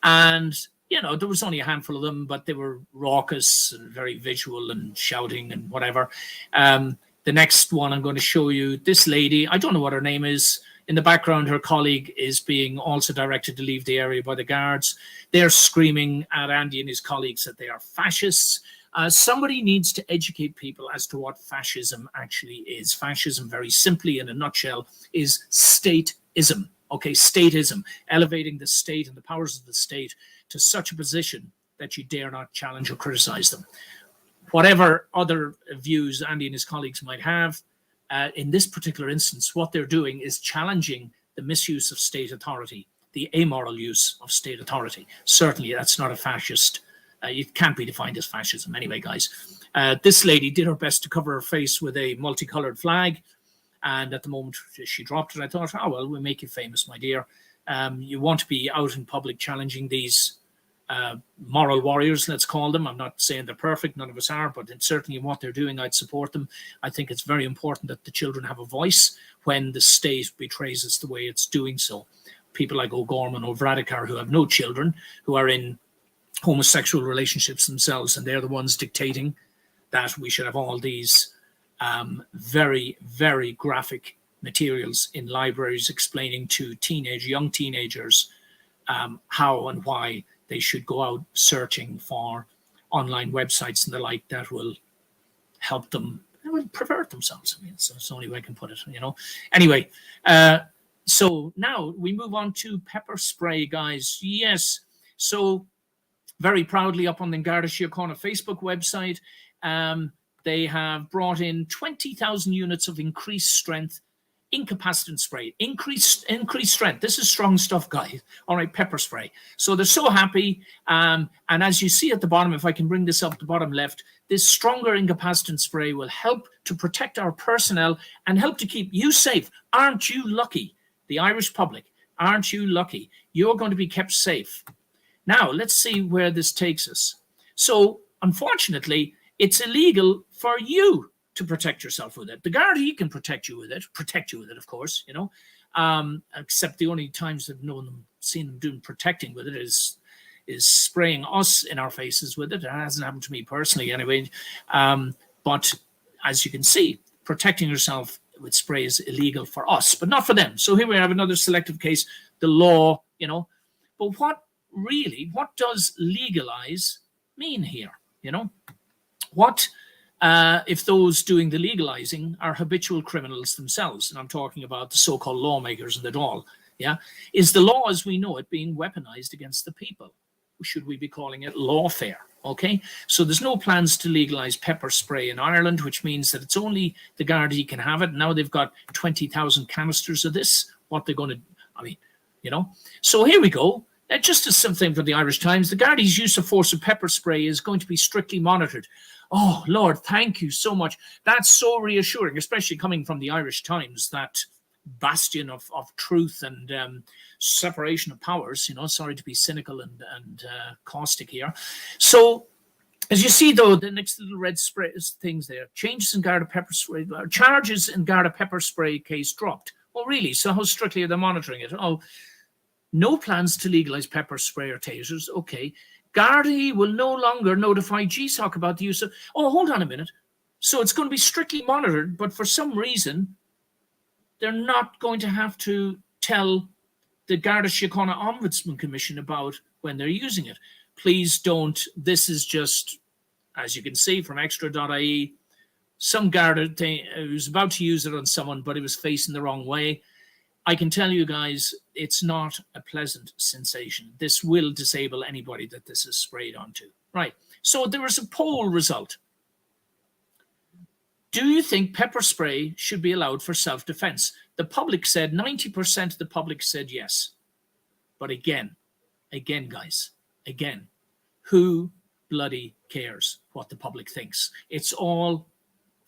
And, you know, there was only a handful of them, but they were raucous and very visual and shouting and whatever. The next one I'm going to show you, this lady, I don't know what her name is. In the background, her colleague is being also directed to leave the area by the guards. They're screaming at Andy and his colleagues that they are fascists. Somebody needs to educate people as to what fascism actually is. Fascism, very simply, in a nutshell, is stateism. Okay, stateism, elevating the state and the powers of the state to such a position that you dare not challenge or criticize them. Whatever other views Andy and his colleagues might have, in this particular instance, what they're doing is challenging the misuse of state authority, the amoral use of state authority. Certainly, that's not a fascist. It can't be defined as fascism anyway, guys. This lady did her best to cover her face with a multicolored flag. And at the moment she dropped it, I thought, oh, well, we'll make you famous, my dear. You want to be out in public challenging these moral warriors, let's call them. I'm not saying they're perfect, none of us are, but certainly in what they're doing, I'd support them. I think it's very important that the children have a voice when the state betrays us the way it's doing so. People like O'Gorman or Varadkar who have no children, who are in homosexual relationships themselves, and they're the ones dictating that we should have all these very, very graphic materials in libraries explaining to young teenagers how and why they should go out searching for online websites and the like that will help them, will pervert themselves. I mean, it's the only way I can put it, you know. Anyway, so now we move on to pepper spray, guys. Yes, so very proudly up on the Garda Síochána Facebook website, they have brought in 20,000 units of increased strength incapacitant spray. Increased strength. This is strong stuff, guys. All right, pepper spray. So they're so happy. And as you see at the bottom, if I can bring this up the bottom left, this stronger incapacitant spray will help to protect our personnel and help to keep you safe. Aren't you lucky? The Irish public, aren't you lucky? You're going to be kept safe. Now, let's see where this takes us. So, unfortunately, it's illegal for you to protect yourself with it. The Garda, he can protect you with it, of course, you know, except the only times I've seen them doing protecting with it is spraying us in our faces with it. It hasn't happened to me personally anyway. But as you can see, protecting yourself with spray is illegal for us, but not for them. So here we have another selective case, the law, you know. But what does legalize mean here, you know? What if those doing the legalizing are habitual criminals themselves? And I'm talking about the so-called lawmakers and the Dáil. Yeah, is the law as we know it being weaponized against the people? Should we be calling it lawfare? Okay, so there's no plans to legalize pepper spray in Ireland, which means that it's only the Gardaí can have it. Now they've got 20,000 canisters of this. What they're going to, I mean, you know. So here we go. Just as something from the Irish Times, the Gardaí's use of force of pepper spray is going to be strictly monitored. Oh, Lord, thank you so much. That's so reassuring, especially coming from the Irish Times, that bastion of truth and separation of powers, you know. Sorry to be cynical and caustic here. So, as you see, though, the next little red spray things there, changes in Garda pepper spray, charges in Garda pepper spray case dropped. Oh, really? So how strictly are they monitoring it? Oh, no plans to legalise pepper spray or tasers. Okay. Gardaí will no longer notify GSOC about the use of... Oh, hold on a minute. So it's going to be strictly monitored, but for some reason, they're not going to have to tell the Garda Síochána Ombudsman Commission about when they're using it. Please don't. This is just, as you can see from extra.ie, some Garda was about to use it on someone, but it was facing the wrong way. I can tell you guys, it's not a pleasant sensation. This will disable anybody that this is sprayed onto. Right. So there was a poll result. Do you think pepper spray should be allowed for self-defense? The public said, 90% of the public said yes. But again, guys, who bloody cares what the public thinks? It's all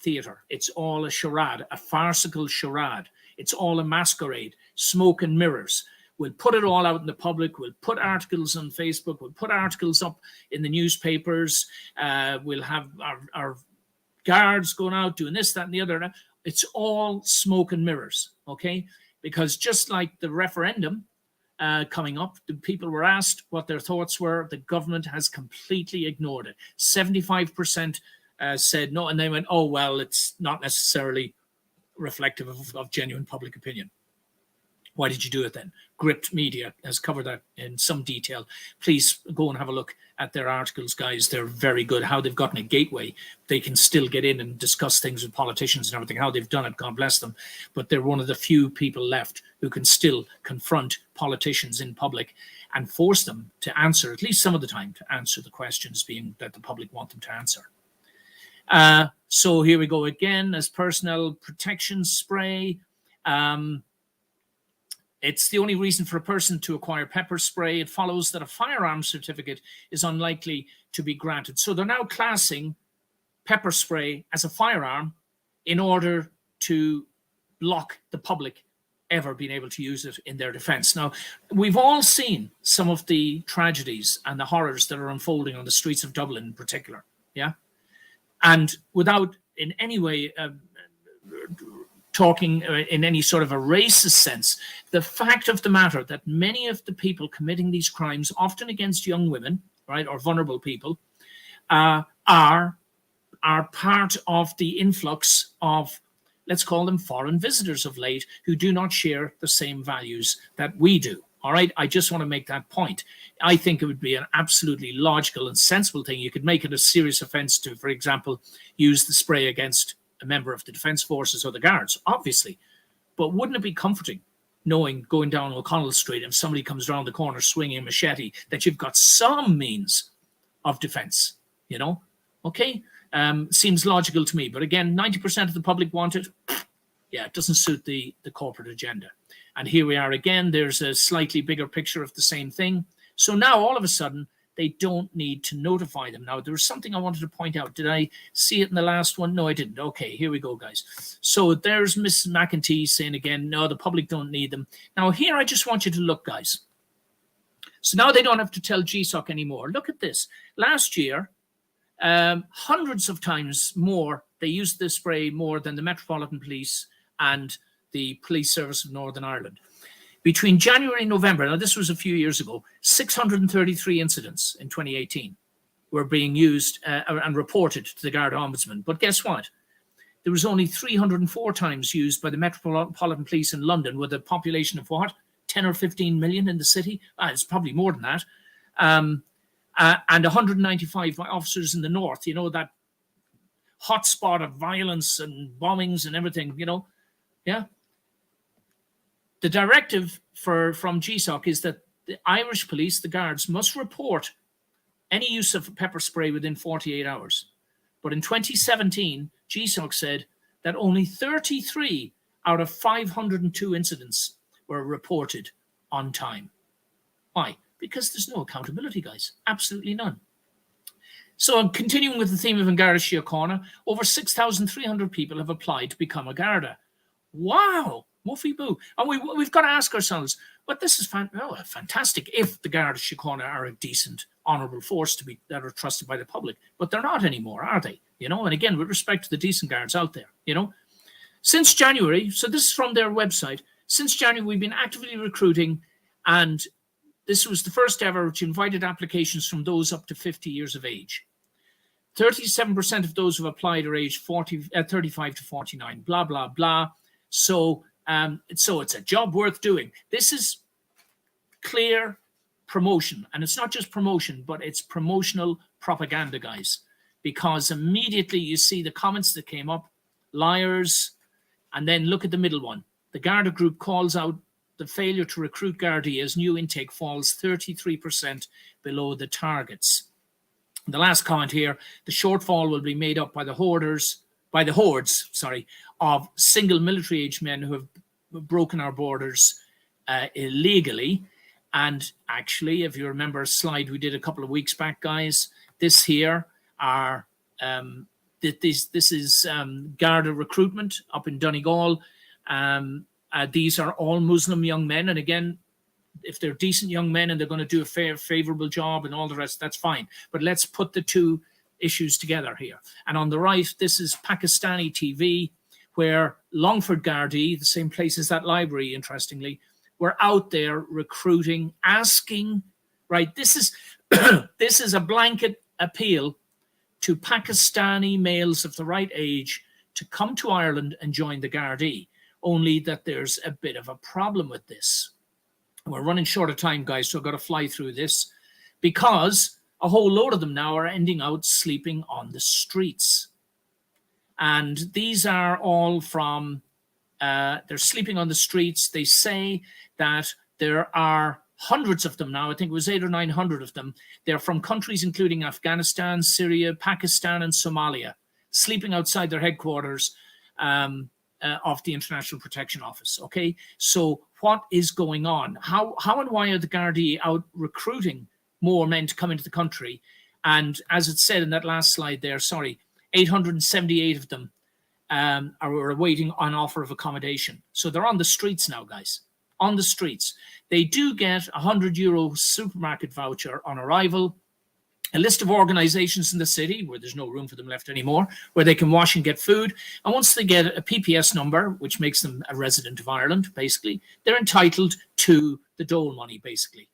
theatre. It's all a charade, a farcical charade. It's all a masquerade, smoke and mirrors. We'll put it all out in the public. We'll put articles on Facebook. We'll put articles up in the newspapers. We'll have our guards going out doing this, that, and the other. It's all smoke and mirrors, okay? Because just like the referendum coming up, the people were asked what their thoughts were. The government has completely ignored it. 75% said no, and they went, oh, well, it's not necessarily reflective of genuine public opinion. Why did you do it then? Gripped Media has covered that in some detail. Please go and have a look at their articles, guys. They're very good. How they've gotten a gateway. They can still get in and discuss things with politicians and everything. How they've done it, God bless them. But they're one of the few people left who can still confront politicians in public and force them to answer, at least some of the time, to answer the questions being that the public want them to answer. So here we go again as personal protection spray. It's the only reason for a person to acquire pepper spray. It follows that a firearm certificate is unlikely to be granted. So they're now classing pepper spray as a firearm in order to block the public ever being able to use it in their defense. Now, we've all seen some of the tragedies and the horrors that are unfolding on the streets of Dublin in particular. Yeah. And without in any way talking in any sort of a racist sense, the fact of the matter that many of the people committing these crimes, often against young women, right, or vulnerable people, are part of the influx of, let's call them foreign visitors of late, who do not share the same values that we do. All right, I just want to make that point. I think it would be an absolutely logical and sensible thing. You could make it a serious offence to, for example, use the spray against a member of the Defence Forces or the Guards, obviously. But wouldn't it be comforting knowing, going down O'Connell Street, and somebody comes around the corner swinging a machete, that you've got some means of defence, you know? Okay, seems logical to me. But again, 90% of the public want it. Yeah, it doesn't suit the corporate agenda. And here we are again. There's a slightly bigger picture of the same thing. So now all of a sudden, they don't need to notify them. Now, there was something I wanted to point out. Did I see it in the last one? No, I didn't. Okay, here we go, guys. So there's Miss McEntee saying again, no, the public don't need them. Now, here I just want you to look, guys. So now they don't have to tell GSOC anymore. Look at this. Last year, hundreds of times more, they used this spray more than the Metropolitan Police and the Police Service of Northern Ireland. Between January and November, now this was a few years ago, 633 incidents in 2018 were being used and reported to the Garda Ombudsman. But guess what? There was only 304 times used by the Metropolitan Police in London, with a population of what? 10 or 15 million in the city? It's probably more than that. And 195 officers in the north, you know, that hotspot of violence and bombings and everything, you know? Yeah. The directive from GSOC is that the Irish police, the guards, must report any use of pepper spray within 48 hours. But in 2017, GSOC said that only 33 out of 502 incidents were reported on time. Why? Because there's no accountability, guys. Absolutely none. So I'm continuing with the theme of Garda Síochána. Over 6,300 people have applied to become a Garda. Wow. Muffy boo. And we've got to ask ourselves, but this is fantastic if the Garda Síochána are a decent, honourable force that are trusted by the public. But they're not anymore, are they? You know, and again, with respect to the decent guards out there, you know. Since January, so this is from their website, Since January, we've been actively recruiting, and this was the first ever which invited applications from those up to 50 years of age. 37% of those who have applied are aged 35 to 49, blah, blah, blah. So it's a job worth doing. This is clear promotion, and it's not just promotion, but it's promotional propaganda, guys, because immediately you see the comments that came up, liars, and then look at the middle one. The Garda group calls out the failure to recruit Gardaí as new intake falls 33% below the targets. The last comment here, the shortfall will be made up by the hordes of single military-aged men who have broken our borders illegally. And actually, if you remember a slide we did a couple of weeks back, guys, this here are this is Garda recruitment up in Donegal. These are all Muslim young men, and again, if they're decent young men and they're going to do a favorable job and all the rest, that's fine. But let's put the two issues together here. And on the right, this is Pakistani TV, where Longford Gardaí, the same place as that library, interestingly, were out there recruiting, asking, right? This is this is a blanket appeal to Pakistani males of the right age to come to Ireland and join the Gardaí. Only that there's a bit of a problem with this. We're running short of time, guys, so I've got to fly through this, because a whole load of them now are ending out sleeping on the streets. And these are all from, they're sleeping on the streets. They say that there are hundreds of them now. I think it was 800 or 900 of them. They're from countries including Afghanistan, Syria, Pakistan, and Somalia, sleeping outside their headquarters of the International Protection Office. Okay, so what is going on? How and why are the Gardaí out recruiting more men to come into the country? And as it said in that last slide there, 878 of them are awaiting an offer of accommodation. So they're on the streets now, guys, on the streets. They do get a €100 supermarket voucher on arrival, a list of organizations in the city where there's no room for them left anymore, where they can wash and get food. And once they get a PPS number, which makes them a resident of Ireland, basically, they're entitled to the dole money, basically,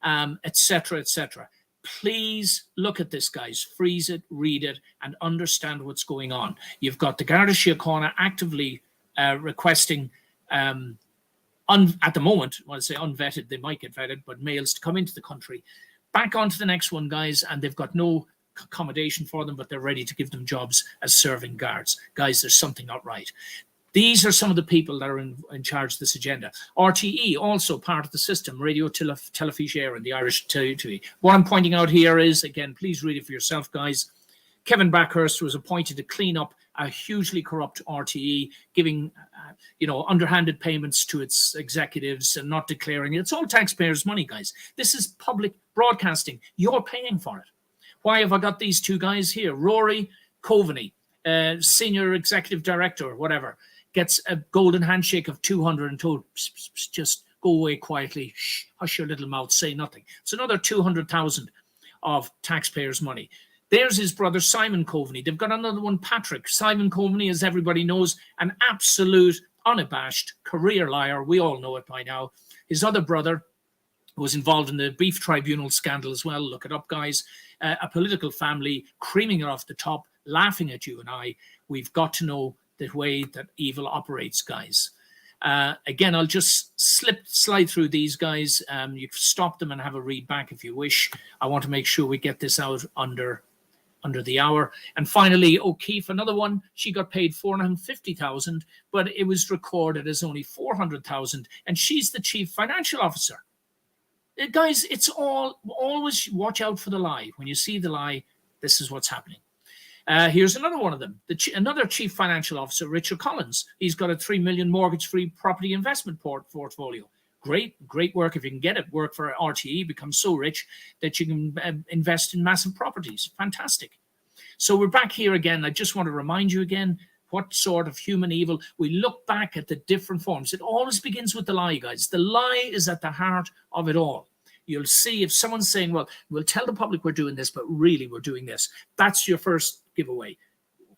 etc., etc. Please look at this, guys. Freeze it, read it, and understand what's going on. You've got the Garda Síochána actively requesting, at the moment, when I say unvetted, they might get vetted, but males to come into the country. Back onto the next one, guys, and they've got no accommodation for them, but they're ready to give them jobs as serving guards. Guys, there's something not right. These are some of the people that are in charge of this agenda. RTE, also part of the system, Radio Telefís and the Irish TV. What I'm pointing out here is, again, please read it for yourself, guys. Kevin Backhurst was appointed to clean up a hugely corrupt RTE, giving underhanded payments to its executives and not declaring it. It's all taxpayers' money, guys. This is public broadcasting. You're paying for it. Why have I got these two guys here? Rory Coveney, senior executive director or whatever, gets a golden handshake of 200 and told, just go away quietly, shh, hush your little mouth, say nothing. It's another 200,000 of taxpayers' money. There's his brother, Simon Coveney. They've got another one, Patrick. Simon Coveney, as everybody knows, an absolute, unabashed career liar. We all know it by now. His other brother was involved in the beef tribunal scandal as well. Look it up, guys. A political family creaming it off the top, laughing at you and I. We've got to know the way that evil operates, guys. Again, I'll just slide through these, guys. You can stop them and have a read back if you wish. I want to make sure we get this out under the hour. And finally, O'Keefe, another one. She got paid $450,000, but it was recorded as only $400,000, and she's the chief financial officer. Guys, it's always watch out for the lie. When you see the lie, this is what's happening. Here's another one of them. Another chief financial officer, Richard Collins. He's got a $3 million mortgage-free property investment portfolio. Great work. If you can get it, work for RTE, become so rich that you can invest in massive properties. Fantastic. So we're back here again. I just want to remind you again, what sort of human evil? We look back at the different forms. It always begins with the lie, guys. The lie is at the heart of it all. You'll see if someone's saying, well, we'll tell the public we're doing this, but really we're doing this. That's your first giveaway.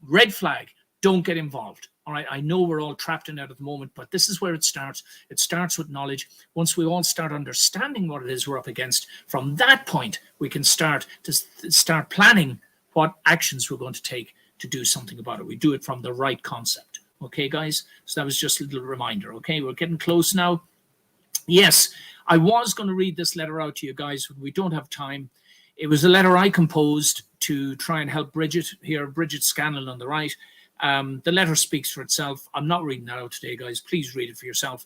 Red flag, don't get involved. All right, I know we're all trapped in it at the moment, but this is where it starts. It starts with knowledge. Once we all start understanding what it is we're up against, from that point, we can start planning what actions we're going to take to do something about it. We do it from the right concept. Okay, guys? So that was just a little reminder. Okay, we're getting close now. Yes, I was going to read this letter out to you guys, but we don't have time. It was a letter I composed to try and help Bridget here, Bridget Scanlon on the right. The letter speaks for itself. I'm not reading that out today, guys. Please read it for yourself.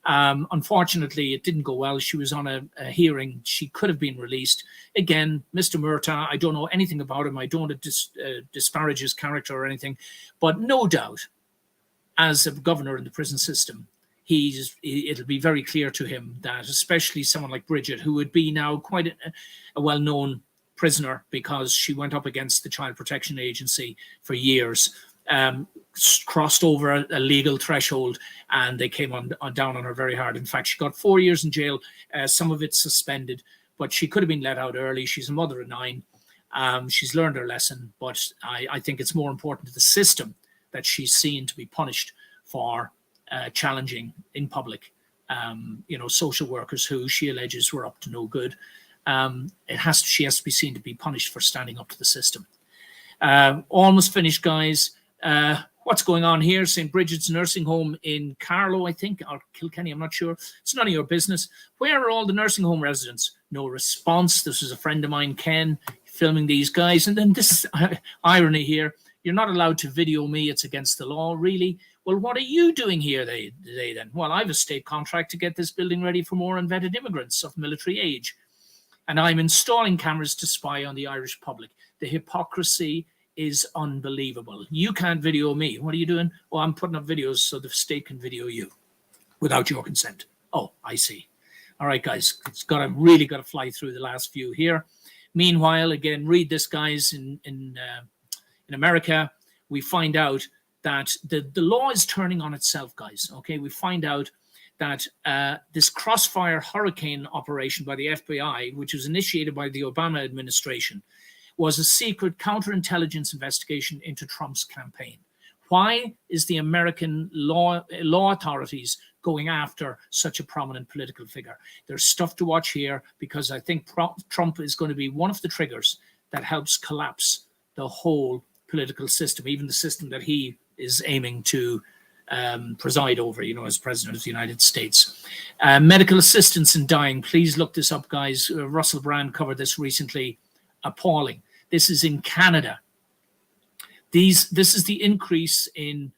Unfortunately, it didn't go well. She was on a hearing. She could have been released. Again, Mr. Murtagh, I don't know anything about him. I don't want to disparage his character or anything. But no doubt, as a governor in the prison system, it'll be very clear to him that, especially someone like Bridget, who would be now quite a well-known prisoner because she went up against the Child Protection Agency for years, crossed over a legal threshold, and they came down on her very hard. In fact, she got 4 years in jail, some of it suspended, but she could have been let out early. She's a mother of 9. She's learned her lesson, but I think it's more important to the system that she's seen to be punished for challenging in public, social workers who she alleges were up to no good. She has to be seen to be punished for standing up to the system. Almost finished, guys. What's going on here? St. Bridget's nursing home in Carlow, I think, or Kilkenny, I'm not sure. It's none of your business. Where are all the nursing home residents? No response. This is a friend of mine, Ken, filming these guys. And then this irony here. You're not allowed to video me. It's against the law, really. Well, what are you doing here today then? Well, I have a state contract to get this building ready for more unvetted immigrants of military age. And I'm installing cameras to spy on the Irish public. The hypocrisy is unbelievable. You can't video me. What are you doing? Oh, I'm putting up videos so the state can video you without your consent. Oh, I see. All right, guys, it's really got to fly through the last few here. Meanwhile, again, read this, guys. In America, we find out that the law is turning on itself, guys. Okay, we find out that this crossfire hurricane operation by the FBI, which was initiated by the Obama administration, was a secret counterintelligence investigation into Trump's campaign. Why is the American law authorities going after such a prominent political figure? There's stuff to watch here, because I think Trump is going to be one of the triggers that helps collapse the whole political system, even the system that he is aiming to preside over, as President of the United States. Medical assistance in dying. Please look this up, guys. Russell Brand covered this recently. Appalling. This is in Canada. This is the increase in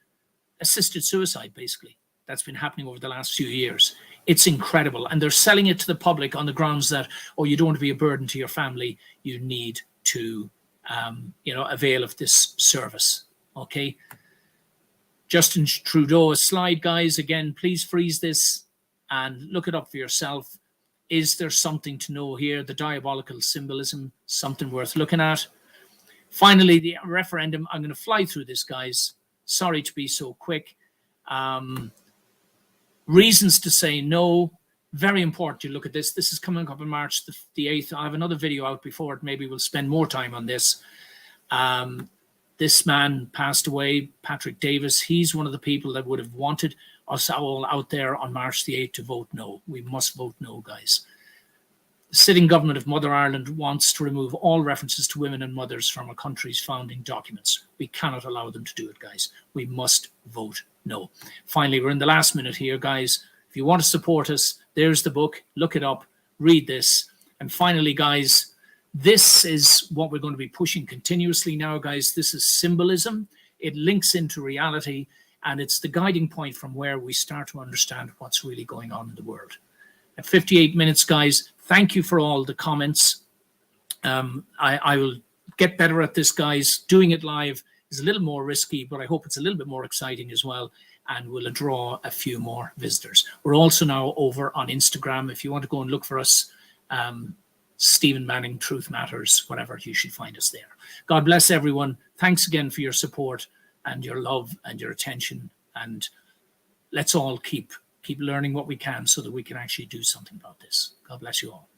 assisted suicide, basically, that's been happening over the last few years. It's incredible. And they're selling it to the public on the grounds that, oh, you don't want to be a burden to your family. You need to, avail of this service. Okay. Justin Trudeau, a slide, guys. Again, please freeze this and look it up for yourself. Is there something to know here? The diabolical symbolism, something worth looking at. Finally, the referendum. I'm going to fly through this, guys. Sorry to be so quick. Reasons to say no. Very important you look at this. This is coming up on March the 8th. I have another video out before it. Maybe we'll spend more time on this. This man passed away, Patrick Davis. He's one of the people that would have wanted us all out there on March the 8th to vote no. We must vote no, guys. The sitting government of Mother Ireland wants to remove all references to women and mothers from our country's founding documents. We cannot allow them to do it, guys. We must vote no. Finally, we're in the last minute here, guys. If you want to support us, there's the book. Look it up. Read this. And finally, guys, this is what we're going to be pushing continuously now, guys. This is symbolism. It links into reality, and it's the guiding point from where we start to understand what's really going on in the world. At 58 minutes, guys, thank you for all the comments. I will get better at this, guys. Doing it live is a little more risky, but I hope it's a little bit more exciting as well, and we'll draw a few more visitors. We're also now over on Instagram. If you want to go and look for us, Stephen Manning, Truth Matters, whatever, you should find us there. God bless everyone. Thanks again for your support and your love and your attention. And let's all keep learning what we can so that we can actually do something about this. God bless you all.